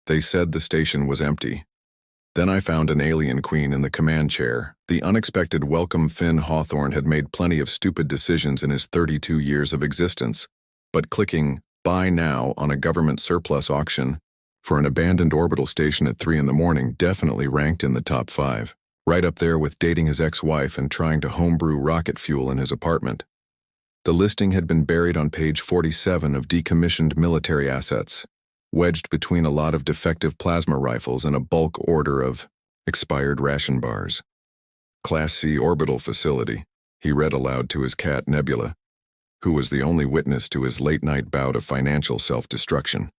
They said the station was empty. Then I found an alien queen in the command chair. The unexpected welcome Finn Hawthorne had made plenty of stupid decisions in his 32 years of existence, but clicking buy now on a government surplus auction for an abandoned orbital station at 3 in the morning definitely ranked in the top 5, right up there with dating his ex-wife and trying to homebrew rocket fuel in his apartment. The listing had been buried on page 47 of decommissioned military assets, wedged between a lot of defective plasma rifles and a bulk order of expired ration bars. Class C orbital facility, he read aloud to his cat Nebula, who was the only witness to his late-night bout of financial self-destruction.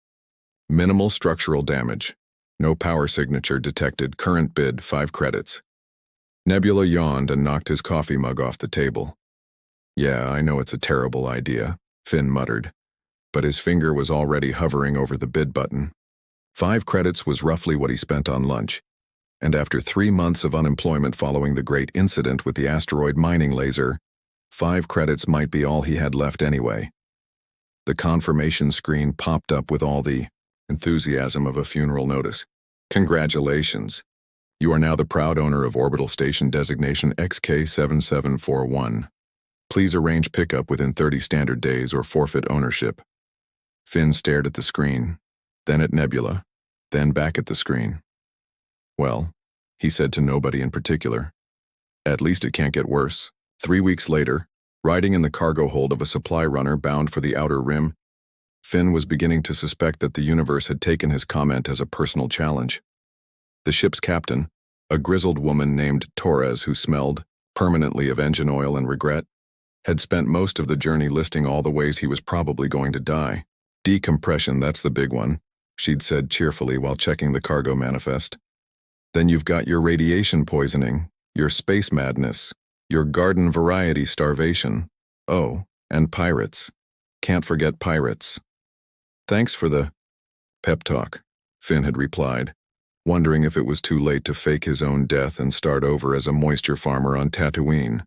Minimal structural damage. No power signature detected. Current bid, 5 credits. Nebula yawned and knocked his coffee mug off the table. Yeah, I know it's a terrible idea, Finn muttered, but his finger was already hovering over the bid button. 5 credits was roughly what he spent on lunch, and after 3 months of unemployment following the great incident with the asteroid mining laser, 5 credits might be all he had left anyway. The confirmation screen popped up with all the enthusiasm of a funeral notice. Congratulations. You are now the proud owner of orbital station designation XK7741. Please arrange pickup within 30 standard days or forfeit ownership. Finn stared at the screen, then at Nebula, then back at the screen. Well, he said to nobody in particular. At least it can't get worse. 3 weeks later, riding in the cargo hold of a supply runner bound for the outer rim, Finn was beginning to suspect that the universe had taken his comment as a personal challenge. The ship's captain, a grizzled woman named Torres who smelled permanently of engine oil and regret, had spent most of the journey listing all the ways he was probably going to die. Decompression, that's the big one, she'd said cheerfully while checking the cargo manifest. Then you've got your radiation poisoning, your space madness, your garden variety starvation. Oh, and pirates. Can't forget pirates. Thanks for the pep talk, Finn had replied, wondering if it was too late to fake his own death and start over as a moisture farmer on Tatooine.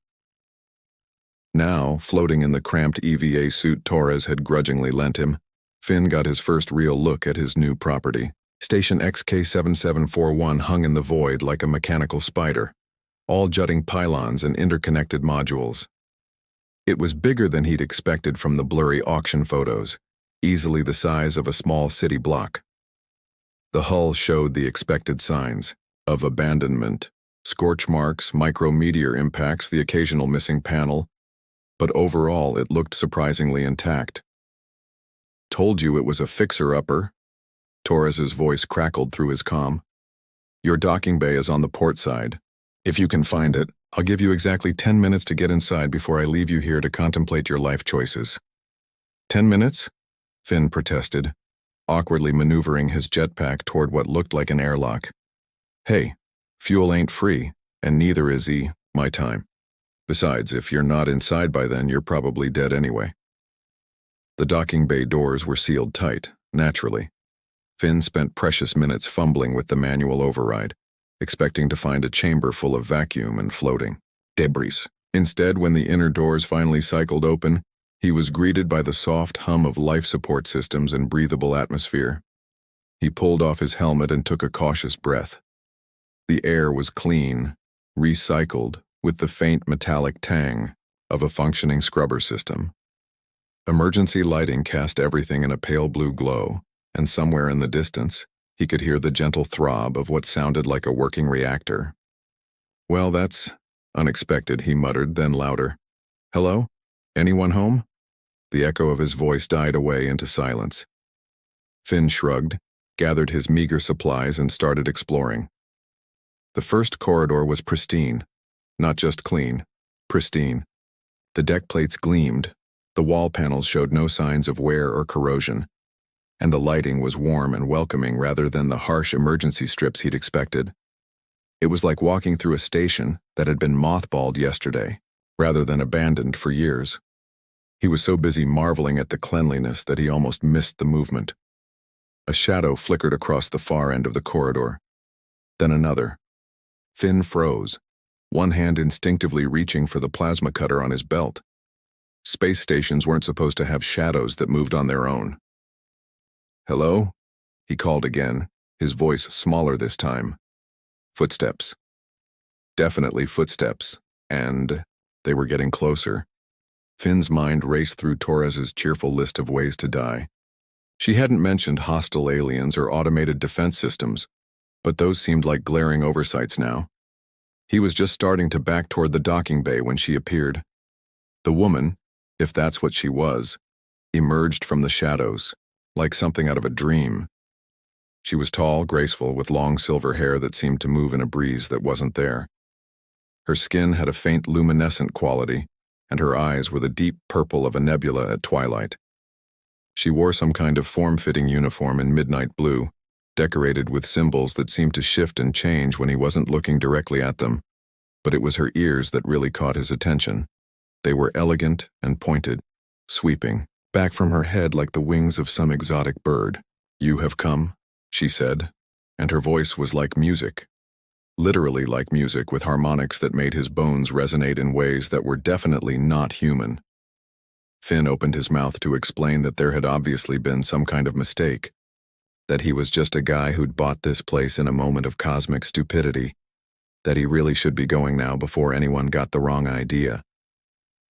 Now, floating in the cramped EVA suit Torres had grudgingly lent him, Finn got his first real look at his new property. Station XK7741 hung in the void like a mechanical spider, all jutting pylons and interconnected modules. It was bigger than he'd expected from the blurry auction photos, easily the size of a small city block. The hull showed the expected signs of abandonment, scorch marks, micrometeor impacts, the occasional missing panel, but overall it looked surprisingly intact. Told you it was a fixer-upper, Torres's voice crackled through his comm. Your docking bay is on the port side. If you can find it, I'll give you exactly 10 minutes to get inside before I leave you here to contemplate your life choices. 10 minutes? Finn protested, awkwardly maneuvering his jetpack toward what looked like an airlock. Hey, fuel ain't free, and neither is my time. Besides, if you're not inside by then, you're probably dead anyway. The docking bay doors were sealed tight, naturally. Finn spent precious minutes fumbling with the manual override, expecting to find a chamber full of vacuum and floating debris. Instead, when the inner doors finally cycled open, he was greeted by the soft hum of life support systems and breathable atmosphere. He pulled off his helmet and took a cautious breath. The air was clean, recycled, with the faint metallic tang of a functioning scrubber system. Emergency lighting cast everything in a pale blue glow, and somewhere in the distance, he could hear the gentle throb of what sounded like a working reactor. Well, that's unexpected, he muttered, then louder. Hello? Anyone home? The echo of his voice died away into silence. Finn shrugged, gathered his meager supplies, and started exploring. The first corridor was pristine. Not just clean, pristine. The deck plates gleamed, the wall panels showed no signs of wear or corrosion, and the lighting was warm and welcoming rather than the harsh emergency strips he'd expected. It was like walking through a station that had been mothballed yesterday, rather than abandoned for years. He was so busy marveling at the cleanliness that he almost missed the movement. A shadow flickered across the far end of the corridor. Then another. Finn froze, one hand instinctively reaching for the plasma cutter on his belt. Space stations weren't supposed to have shadows that moved on their own. Hello? He called again, his voice smaller this time. Footsteps. Definitely footsteps, and they were getting closer. Finn's mind raced through Torres's cheerful list of ways to die. She hadn't mentioned hostile aliens or automated defense systems, but those seemed like glaring oversights now. He was just starting to back toward the docking bay when she appeared. The woman, if that's what she was, emerged from the shadows, like something out of a dream. She was tall, graceful, with long silver hair that seemed to move in a breeze that wasn't there. Her skin had a faint luminescent quality, and her eyes were the deep purple of a nebula at twilight. She wore some kind of form-fitting uniform in midnight blue, decorated with symbols that seemed to shift and change when he wasn't looking directly at them, but it was her ears that really caught his attention. They were elegant and pointed, sweeping back from her head like the wings of some exotic bird. "You have come," she said, and her voice was like music. Literally like music, with harmonics that made his bones resonate in ways that were definitely not human. Finn opened his mouth to explain that there had obviously been some kind of mistake, that he was just a guy who'd bought this place in a moment of cosmic stupidity, that he really should be going now before anyone got the wrong idea.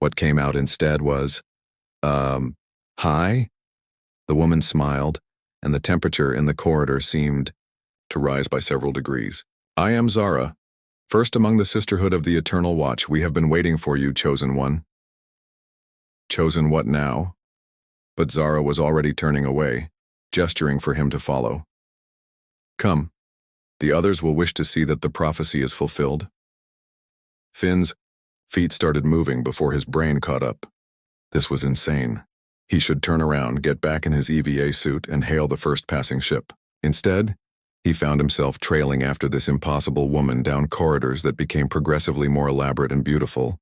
What came out instead was, hi? The woman smiled, and the temperature in the corridor seemed to rise by several degrees. "I am Zara. First among the Sisterhood of the Eternal Watch. We have been waiting for you, Chosen One." Chosen what now? But Zara was already turning away, gesturing for him to follow. "Come. The others will wish to see that the prophecy is fulfilled." Finn's feet started moving before his brain caught up. This was insane. He should turn around, get back in his EVA suit, and hail the first passing ship. Instead, he found himself trailing after this impossible woman down corridors that became progressively more elaborate and beautiful.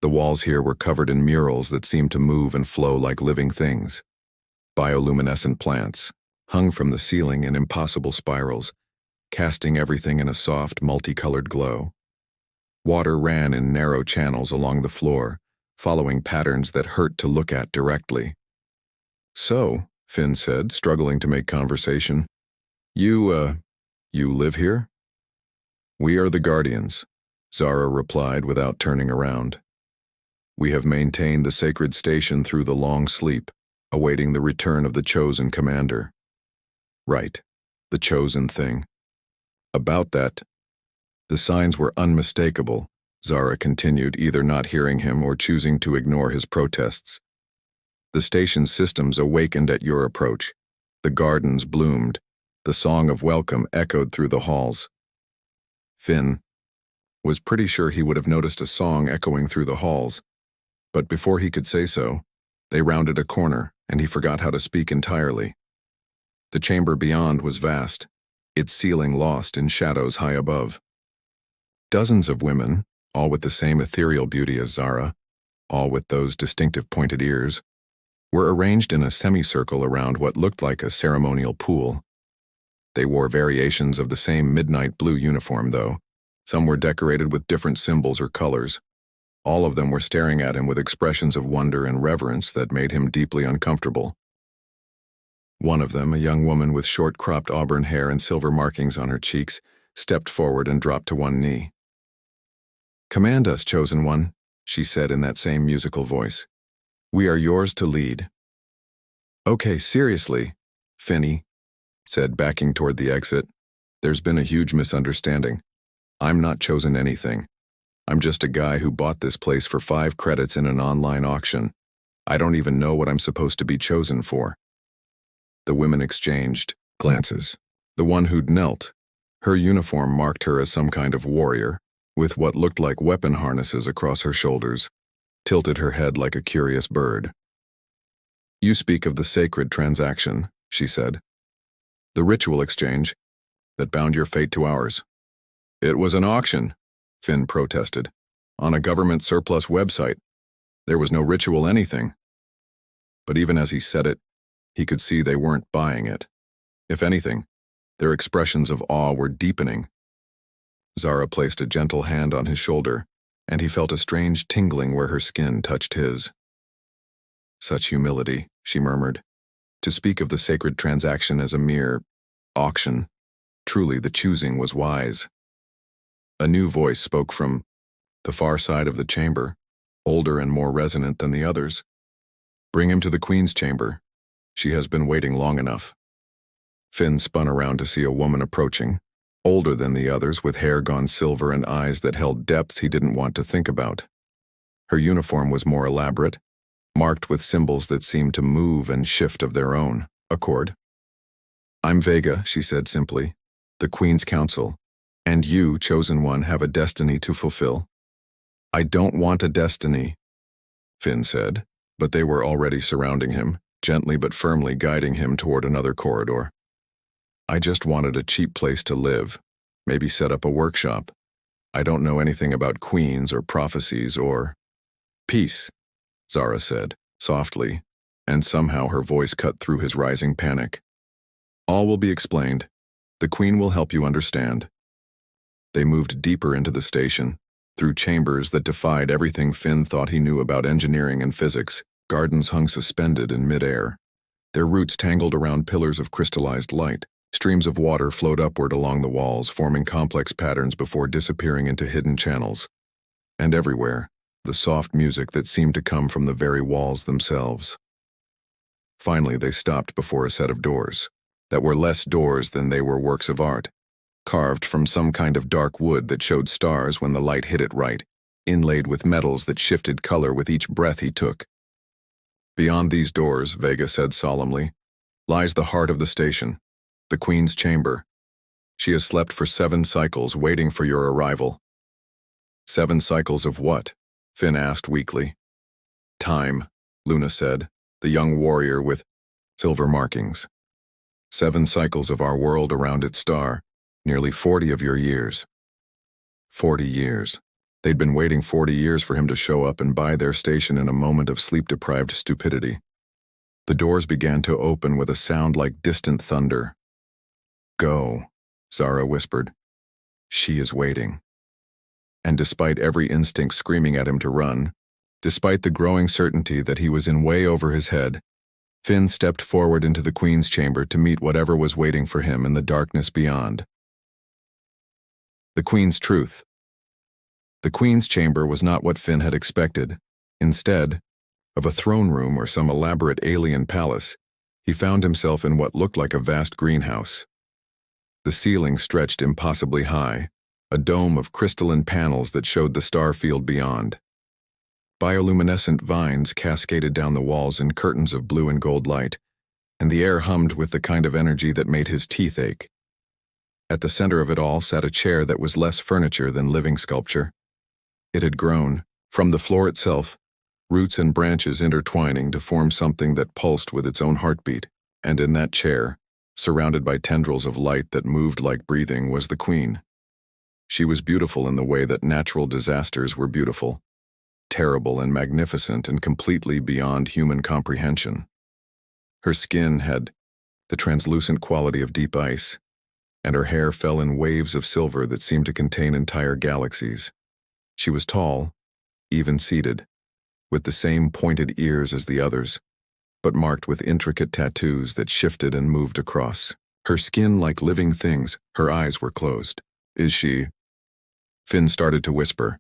The walls here were covered in murals that seemed to move and flow like living things. Bioluminescent plants hung from the ceiling in impossible spirals, casting everything in a soft, multicolored glow. Water ran in narrow channels along the floor, following patterns that hurt to look at directly. "So," Finn said, struggling to make conversation, You live here?" "We are the Guardians," Zara replied without turning around. "We have maintained the sacred station through the long sleep, awaiting the return of the chosen commander." "Right, the chosen thing. About that, the signs were unmistakable," Zara continued, either not hearing him or choosing to ignore his protests. "The station's systems awakened at your approach. The gardens bloomed. The song of welcome echoed through the halls." Finn was pretty sure he would have noticed a song echoing through the halls, but before he could say so, they rounded a corner and he forgot how to speak entirely. The chamber beyond was vast, its ceiling lost in shadows high above. Dozens of women, all with the same ethereal beauty as Zara, all with those distinctive pointed ears, were arranged in a semicircle around what looked like a ceremonial pool. They wore variations of the same midnight blue uniform, though. Some were decorated with different symbols or colors. All of them were staring at him with expressions of wonder and reverence that made him deeply uncomfortable. One of them, a young woman with short-cropped auburn hair and silver markings on her cheeks, stepped forward and dropped to one knee. "Command us, Chosen One," she said in that same musical voice. "We are yours to lead." "Okay, seriously," Finney said, backing toward the exit. "There's been a huge misunderstanding. I'm not chosen anything. I'm just a guy who bought this place for 5 credits in an online auction. I don't even know what I'm supposed to be chosen for." The women exchanged glances. The one who'd knelt, her uniform marked her as some kind of warrior, with what looked like weapon harnesses across her shoulders, tilted her head like a curious bird. "You speak of the sacred transaction," she said. "The ritual exchange that bound your fate to ours." "It was an auction," Finn protested, "on a government surplus website. There was no ritual anything." But even as he said it, he could see they weren't buying it. If anything, their expressions of awe were deepening. Zara placed a gentle hand on his shoulder, and he felt a strange tingling where her skin touched his. "Such humility," she murmured. "To speak of the sacred transaction as a mere auction. Truly, the choosing was wise. A new voice spoke from the far side of the chamber, older and more resonant than the others. Bring him to the Queen's chamber. She has been waiting long enough. Finn spun around to see a woman approaching, older than the others, with hair gone silver and eyes that held depths he didn't want to think about. Her uniform was more elaborate, marked with symbols that seemed to move and shift of their own accord. I'm Vega, she said simply, the Queen's Counsel, and you, Chosen One, have a destiny to fulfill. I don't want a destiny, Finn said, but they were already surrounding him, gently but firmly guiding him toward another corridor. I just wanted a cheap place to live, maybe set up a workshop. I don't know anything about queens or prophecies or... Peace, Zara said, softly, and somehow her voice cut through his rising panic. All will be explained. The Queen will help you understand. They moved deeper into the station, through chambers that defied everything Finn thought he knew about engineering and physics. Gardens hung suspended in midair. Their roots tangled around pillars of crystallized light. Streams of water flowed upward along the walls, forming complex patterns before disappearing into hidden channels. And everywhere, the soft music that seemed to come from the very walls themselves. Finally, they stopped before a set of doors that were less doors than they were works of art, carved from some kind of dark wood that showed stars when the light hit it right, inlaid with metals that shifted color with each breath he took. Beyond these doors, Vega said solemnly, lies the heart of the station, the Queen's chamber. She has slept for 7 cycles, waiting for your arrival. 7 cycles of what? Finn asked weakly. Time, Luna said, the young warrior with silver markings. 7 cycles of our world around its star, nearly 40 of your years. 40 years. They'd been waiting 40 years for him to show up and buy their station in a moment of sleep-deprived stupidity. The doors began to open with a sound like distant thunder. Go, Zara whispered. She is waiting. And despite every instinct screaming at him to run, despite the growing certainty that he was in way over his head, Finn stepped forward into the Queen's chamber to meet whatever was waiting for him in the darkness beyond. The Queen's truth. The Queen's chamber was not what Finn had expected. Instead of a throne room or some elaborate alien palace, he found himself in what looked like a vast greenhouse. The ceiling stretched impossibly high, a dome of crystalline panels that showed the star field beyond. Bioluminescent vines cascaded down the walls in curtains of blue and gold light, and the air hummed with the kind of energy that made his teeth ache. At the center of it all sat a chair that was less furniture than living sculpture. It had grown, from the floor itself, roots and branches intertwining to form something that pulsed with its own heartbeat, and in that chair, surrounded by tendrils of light that moved like breathing, was the Queen. She was beautiful in the way that natural disasters were beautiful, terrible and magnificent and completely beyond human comprehension. Her skin had the translucent quality of deep ice, and her hair fell in waves of silver that seemed to contain entire galaxies. She was tall, even-seated, with the same pointed ears as the others, but marked with intricate tattoos that shifted and moved across. Her skin like living things, her eyes were closed. Is she? Finn started to whisper,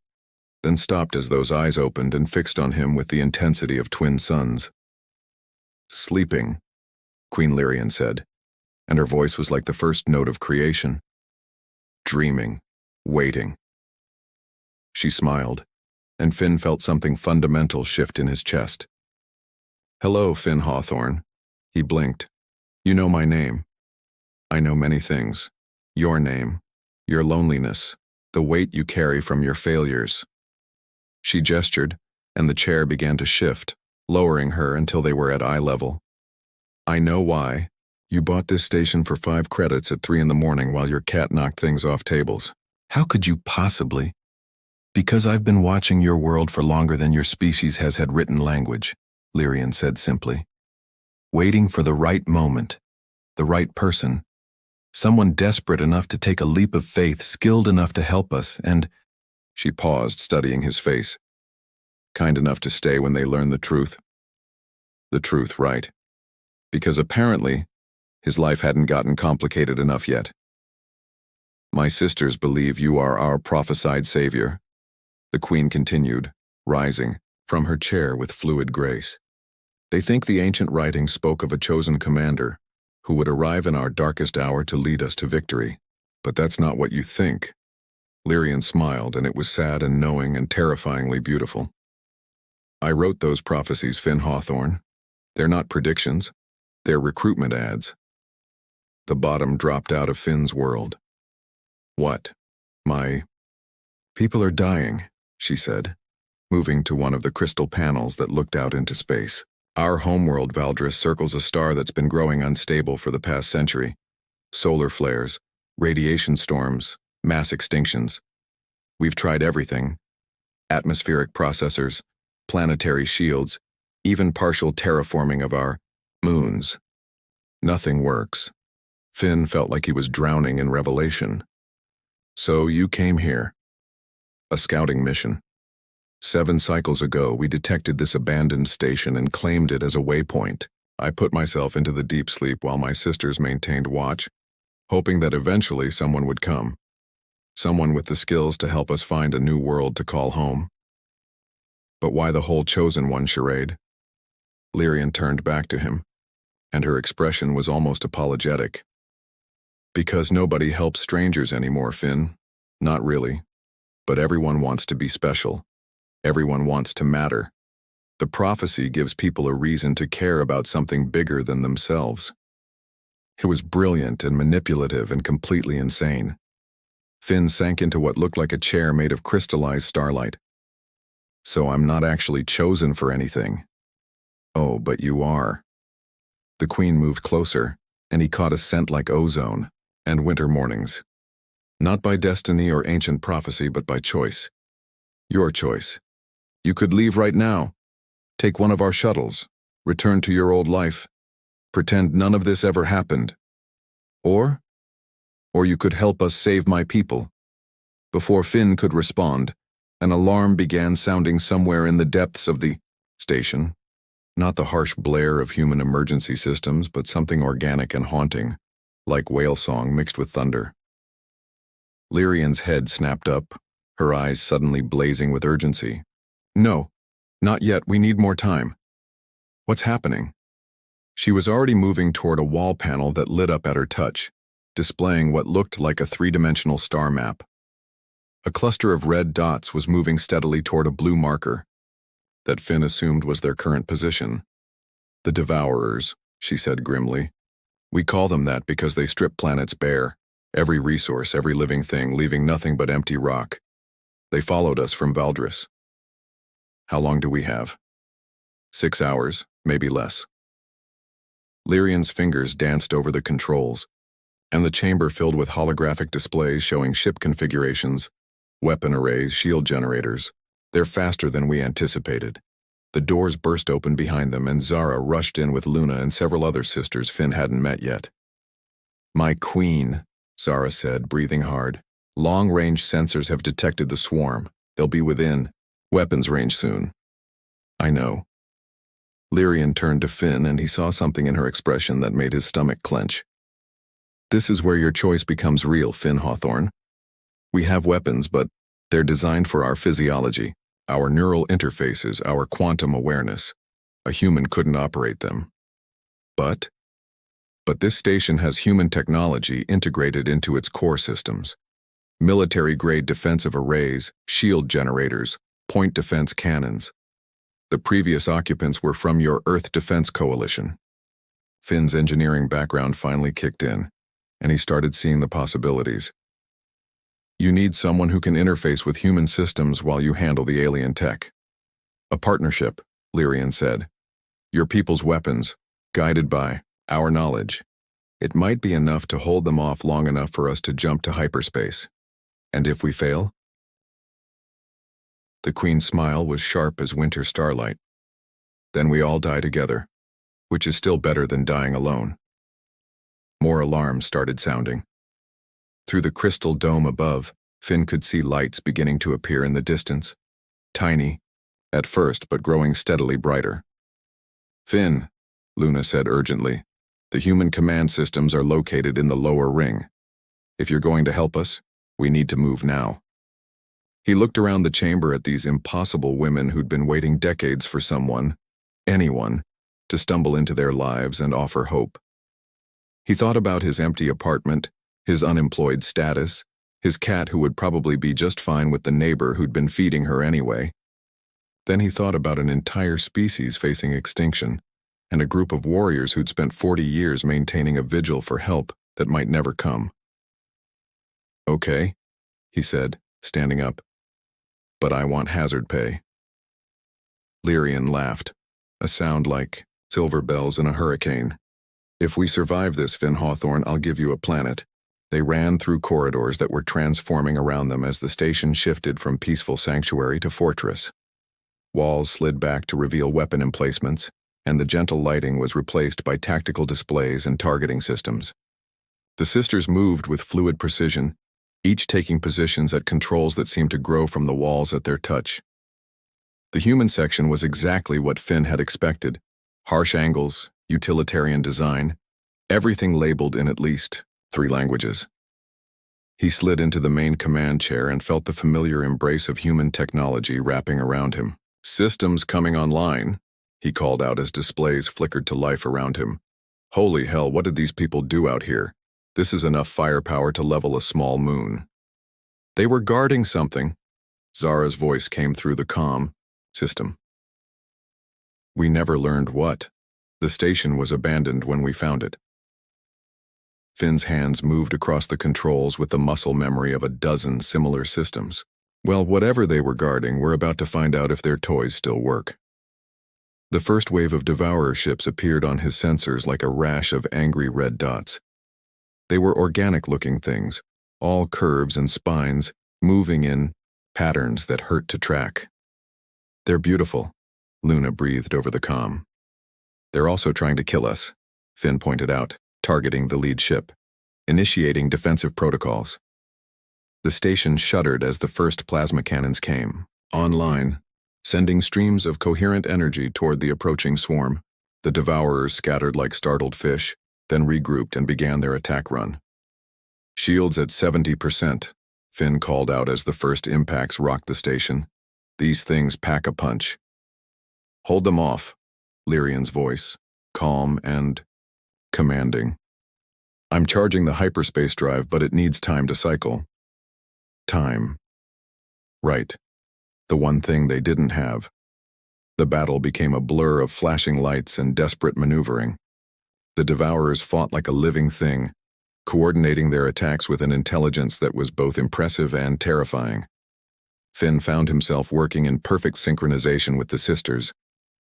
then stopped as those eyes opened and fixed on him with the intensity of twin suns. Sleeping, Queen Lyrian said, and her voice was like the first note of creation. Dreaming, waiting. She smiled, and Finn felt something fundamental shift in his chest. Hello, Finn Hawthorne. He blinked. You know my name. I know many things. Your name, your loneliness, the weight you carry from your failures. She gestured, and the chair began to shift, lowering her until they were at eye level. I know why. You bought this station for 5 credits at 3 in the morning while your cat knocked things off tables. How could you possibly? Because I've been watching your world for longer than your species has had written language, Lyrian said simply. Waiting for the right moment, the right person, someone desperate enough to take a leap of faith, skilled enough to help us, and... She paused, studying his face. Kind enough to stay when they learn the truth. The truth, right? Because apparently, His life hadn't gotten complicated enough yet. My sisters believe you are our prophesied savior, the Queen continued, rising from her chair with fluid grace. They think the ancient writings spoke of a chosen commander who would arrive in our darkest hour to lead us to victory. But that's not what you think. Lyrian smiled, and it was sad and knowing and terrifyingly beautiful. I wrote those prophecies, Finn Hawthorne. They're not predictions. They're recruitment ads. The bottom dropped out of Finn's world. What? My people are dying, she said, moving to one of the crystal panels that looked out into space. Our homeworld, Valdris, circles a star that's been growing unstable for the past century. Solar flares, radiation storms, mass extinctions. We've tried everything. Atmospheric processors, planetary shields, even partial terraforming of our moons. Nothing works. Finn felt like he was drowning in revelation. So you came here. A scouting mission. 7 cycles ago, we detected this abandoned station and claimed it as a waypoint. I put myself into the deep sleep while my sisters maintained watch, hoping that eventually someone would come. Someone with the skills to help us find a new world to call home. But why the whole chosen one charade? Lyrian turned back to him, and her expression was almost apologetic. Because nobody helps strangers anymore, Finn. Not really. But everyone wants to be special. Everyone wants to matter. The prophecy gives people a reason to care about something bigger than themselves. It was brilliant and manipulative and completely insane. Finn sank into what looked like a chair made of crystallized starlight. So I'm not actually chosen for anything. Oh, but you are. The Queen moved closer, and he caught a scent like ozone and winter mornings. Not by destiny or ancient prophecy, but by choice. Your choice. You could leave right now. Take one of our shuttles. Return to your old life. Pretend none of this ever happened. Or you could help us save my people. Before Finn could respond, an alarm began sounding somewhere in the depths of the station. Not the harsh blare of human emergency systems, but something organic and haunting, like whale song mixed with thunder. Lyrian's head snapped up, her eyes suddenly blazing with urgency. No, not yet, we need more time. What's happening? She was already moving toward a wall panel that lit up at her touch, displaying what looked like a 3-dimensional star map. A cluster of red dots was moving steadily toward a blue marker that Finn assumed was their current position. The Devourers, she said grimly. We call them that because they strip planets bare, every resource, every living thing, leaving nothing but empty rock. They followed us from Valdris. How long do we have? 6 hours, maybe less. Lyrian's fingers danced over the controls, and the chamber filled with holographic displays showing ship configurations, weapon arrays, shield generators. They're faster than we anticipated. The doors burst open behind them, and Zara rushed in with Luna and several other sisters Finn hadn't met yet. My queen, Zara said, breathing hard. Long-range sensors have detected the swarm. They'll be within weapons range soon. I know. Lyrian turned to Finn, and he saw something in her expression that made his stomach clench. This is where your choice becomes real, Finn Hawthorne. We have weapons, but they're designed for our physiology, our neural interfaces, our quantum awareness. A human couldn't operate them. But this station has human technology integrated into its core systems. Military-grade defensive arrays, shield generators, point defense cannons. The previous occupants were from your Earth Defense Coalition. Finn's engineering background finally kicked in, and he started seeing the possibilities. You need someone who can interface with human systems while you handle the alien tech. A partnership, Lyrian said. Your people's weapons, guided by our knowledge. It might be enough to hold them off long enough for us to jump to hyperspace. And if we fail? The Queen's smile was sharp as winter starlight. Then we all die together, which is still better than dying alone. More alarms started sounding. Through the crystal dome above, Finn could see lights beginning to appear in the distance. Tiny, at first, but growing steadily brighter. Finn, Luna said urgently. The human command systems are located in the lower ring. If you're going to help us, we need to move now." He looked around the chamber at these impossible women who'd been waiting decades for someone, anyone, to stumble into their lives and offer hope. He thought about his empty apartment, his unemployed status, his cat who would probably be just fine with the neighbor who'd been feeding her anyway. Then he thought about an entire species facing extinction, and a group of warriors who'd spent 40 years maintaining a vigil for help that might never come. "Okay," he said, standing up. "But I want hazard pay." Lyrian laughed, a sound like silver bells in a hurricane. "If we survive this, Finn Hawthorne, I'll give you a planet." They ran through corridors that were transforming around them as the station shifted from peaceful sanctuary to fortress. Walls slid back to reveal weapon emplacements, and the gentle lighting was replaced by tactical displays and targeting systems. The sisters moved with fluid precision, each taking positions at controls that seemed to grow from the walls at their touch. The human section was exactly what Finn had expected: harsh angles, utilitarian design, everything labeled in at least 3 languages. He slid into the main command chair and felt the familiar embrace of human technology wrapping around him. "Systems coming online," he called out as displays flickered to life around him. "Holy hell, what did these people do out here? This is enough firepower to level a small moon." "They were guarding something." Zara's voice came through the comm system. "We never learned what. The station was abandoned when we found it." Finn's hands moved across the controls with the muscle memory of a dozen similar systems. "Well, whatever they were guarding, we're about to find out if their toys still work." The first wave of devourer ships appeared on his sensors like a rash of angry red dots. They were organic-looking things, all curves and spines, moving in patterns that hurt to track. "They're beautiful," Luna breathed over the comm. "They're also trying to kill us," Finn pointed out, targeting the lead ship, initiating defensive protocols. The station shuddered as the first plasma cannons came online, sending streams of coherent energy toward the approaching swarm. The devourers scattered like startled fish, then regrouped and began their attack run. "Shields at 70%, Finn called out as the first impacts rocked the station. "These things pack a punch." "Hold them off," Lyrian's voice, calm and commanding. "I'm charging the hyperspace drive, but it needs time to cycle." Time. Right. The one thing they didn't have. The battle became a blur of flashing lights and desperate maneuvering. The devourers fought like a living thing, coordinating their attacks with an intelligence that was both impressive and terrifying. Finn found himself working in perfect synchronization with the sisters,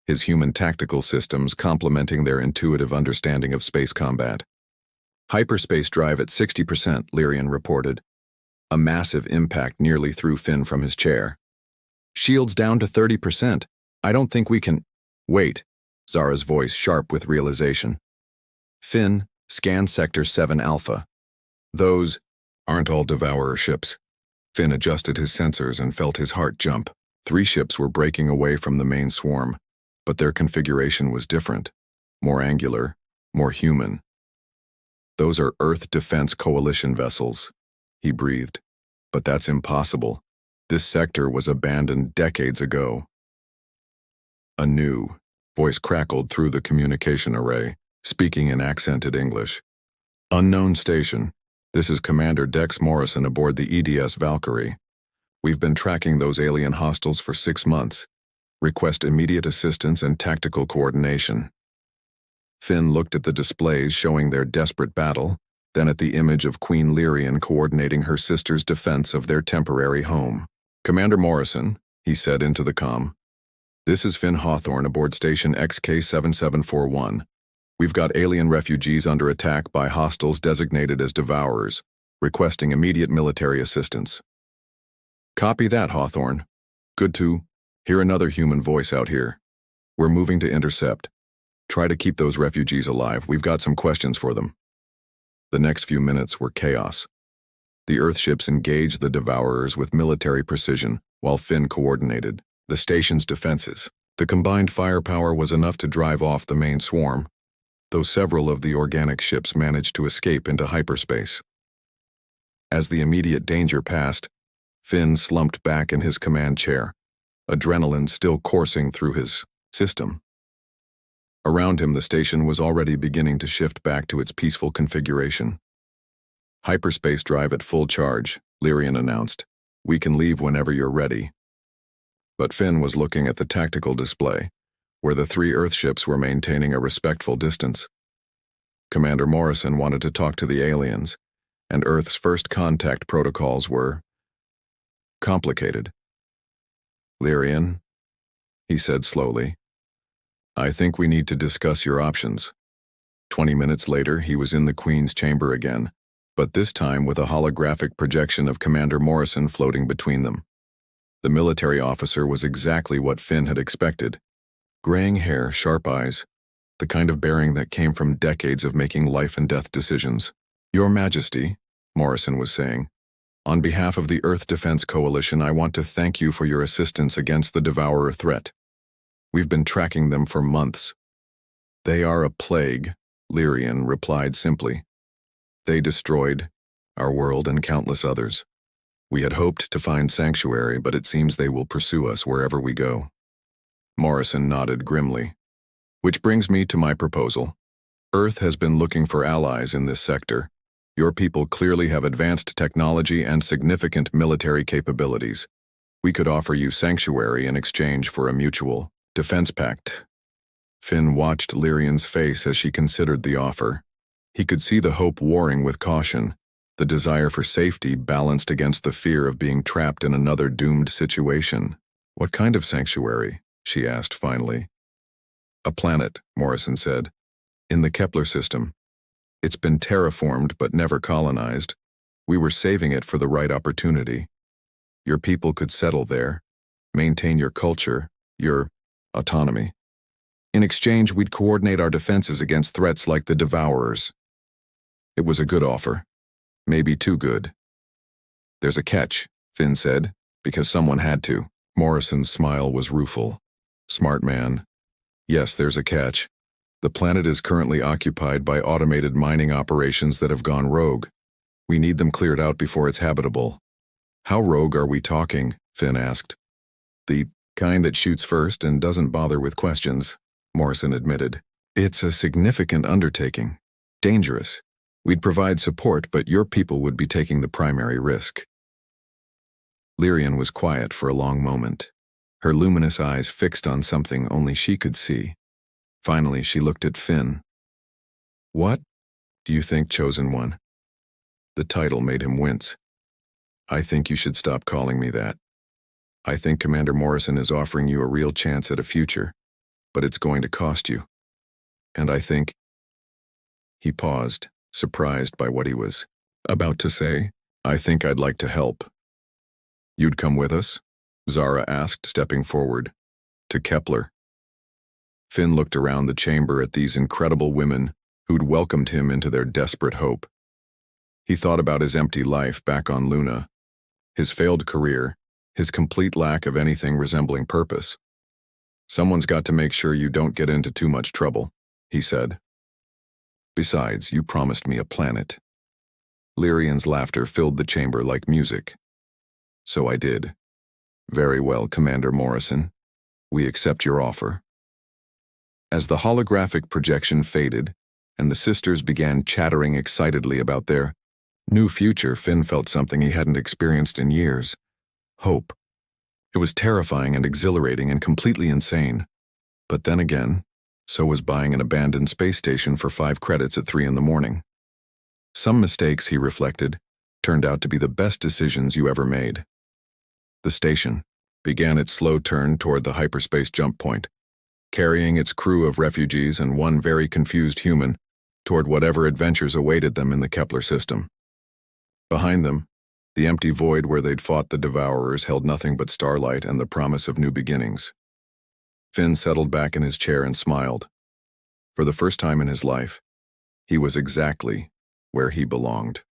his human tactical systems complementing their intuitive understanding of space combat. "Hyperspace drive at 60%, Lyrian reported. A massive impact nearly threw Finn from his chair. "Shields down to 30%. I don't think we can—" "Wait," Zara's voice sharp with realization. "Finn, scan Sector 7 Alpha. Those aren't all devourer ships." Finn adjusted his sensors and felt his heart jump. 3 ships were breaking away from the main swarm, but their configuration was different, more angular, more human. "Those are Earth Defense Coalition vessels," he breathed. "But that's impossible. This sector was abandoned decades ago." A new voice crackled through the communication array, speaking in accented English. "Unknown station. This is Commander Dex Morrison aboard the EDS Valkyrie. We've been tracking those alien hostiles for 6 months. Request immediate assistance and tactical coordination." Finn looked at the displays showing their desperate battle, then at the image of Queen Lyrian coordinating her sister's defense of their temporary home. "Commander Morrison," he said into the comm, "this is Finn Hawthorne aboard station XK7741. We've got alien refugees under attack by hostiles designated as devourers, requesting immediate military assistance." "Copy that, Hawthorne. Good to hear another human voice out here. We're moving to intercept. Try to keep those refugees alive. We've got some questions for them." The next few minutes were chaos. The Earthships engaged the devourers with military precision, while Finn coordinated the station's defenses. The combined firepower was enough to drive off the main swarm, though several of the organic ships managed to escape into hyperspace. As the immediate danger passed, Finn slumped back in his command chair, adrenaline still coursing through his system. Around him, the station was already beginning to shift back to its peaceful configuration. "Hyperspace drive at full charge," Lyrian announced. "We can leave whenever you're ready." But Finn was looking at the tactical display, where the 3 Earthships were maintaining a respectful distance. Commander Morrison wanted to talk to the aliens, and Earth's first contact protocols were complicated. "Lyrian," he said slowly, "I think we need to discuss your options." 20 minutes later, he was in the Queen's chamber again, but this time with a holographic projection of Commander Morrison floating between them. The military officer was exactly what Finn had expected. Graying hair, sharp eyes, the kind of bearing that came from decades of making life-and-death decisions. "Your Majesty," Morrison was saying, "on behalf of the Earth Defense Coalition, I want to thank you for your assistance against the Devourer threat. We've been tracking them for months." "They are a plague," Lyrian replied simply. "They destroyed our world and countless others. We had hoped to find sanctuary, but it seems they will pursue us wherever we go." Morrison nodded grimly. "Which brings me to my proposal. Earth has been looking for allies in this sector. Your people clearly have advanced technology and significant military capabilities. We could offer you sanctuary in exchange for a mutual defense pact." Finn watched Lyrian's face as she considered the offer. He could see the hope warring with caution, the desire for safety balanced against the fear of being trapped in another doomed situation. "What kind of sanctuary?" she asked finally. "A planet," Morrison said, "in the Kepler system. It's been terraformed but never colonized. We were saving it for the right opportunity. Your people could settle there, maintain your culture, your autonomy. In exchange, we'd coordinate our defenses against threats like the Devourers." It was a good offer. Maybe too good. "There's a catch," Finn said, "because someone had to." Morrison's smile was rueful. "Smart man. Yes, there's a catch. The planet is currently occupied by automated mining operations that have gone rogue. We need them cleared out before it's habitable." "How rogue are we talking?" Finn asked. "The kind that shoots first and doesn't bother with questions," Morrison admitted. "It's a significant undertaking. Dangerous. We'd provide support, but your people would be taking the primary risk." Lyrian was quiet for a long moment, her luminous eyes fixed on something only she could see. Finally, she looked at Finn. "What do you think, Chosen One?" The title made him wince. "I think you should stop calling me that. I think Commander Morrison is offering you a real chance at a future, but it's going to cost you. And I think—" He paused, surprised by what he was about to say. "I think I'd like to help." "You'd come with us?" Zara asked, stepping forward. "To Kepler." Finn looked around the chamber at these incredible women who'd welcomed him into their desperate hope. He thought about his empty life back on Luna, his failed career, his complete lack of anything resembling purpose. "Someone's got to make sure you don't get into too much trouble," he said. "Besides, you promised me a planet." Lyrian's laughter filled the chamber like music. "So I did. Very well, Commander Morrison. We accept your offer." As the holographic projection faded, and the sisters began chattering excitedly about their new future, Finn felt something he hadn't experienced in years. Hope. It was terrifying and exhilarating and completely insane. But then again, so was buying an abandoned space station for 5 credits at 3 in the morning. Some mistakes, he reflected, turned out to be the best decisions you ever made. The station began its slow turn toward the hyperspace jump point, carrying its crew of refugees and one very confused human toward whatever adventures awaited them in the Kepler system. Behind them, the empty void where they'd fought the Devourers held nothing but starlight and the promise of new beginnings. Finn settled back in his chair and smiled. For the first time in his life, he was exactly where he belonged.